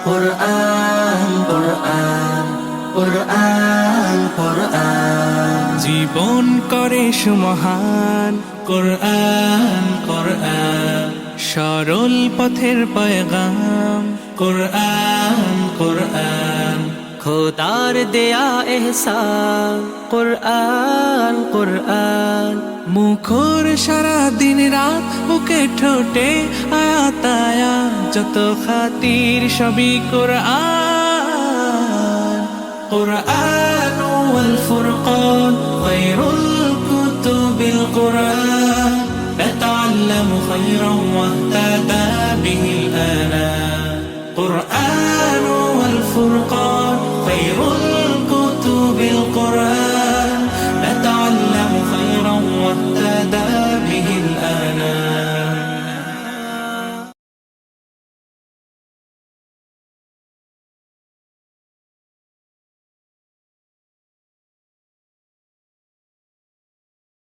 কুরআন কুরআন কুরআন কুরআন জীবন করে সুমহান কুরআন কুরআন সরল পথের পয়গাম কুরআন কুরআন খোদার দেয়া এহসান কুরআন কুরআন মুখর সারা দিন রাত বুকে ঠোঁটে আয়াত আয়াত যত খাতির সবই কুরআন قرآن والفرقان خير الكتب القرآن نتعلم خيرا واهتدى به الآنام قرآن والفرقان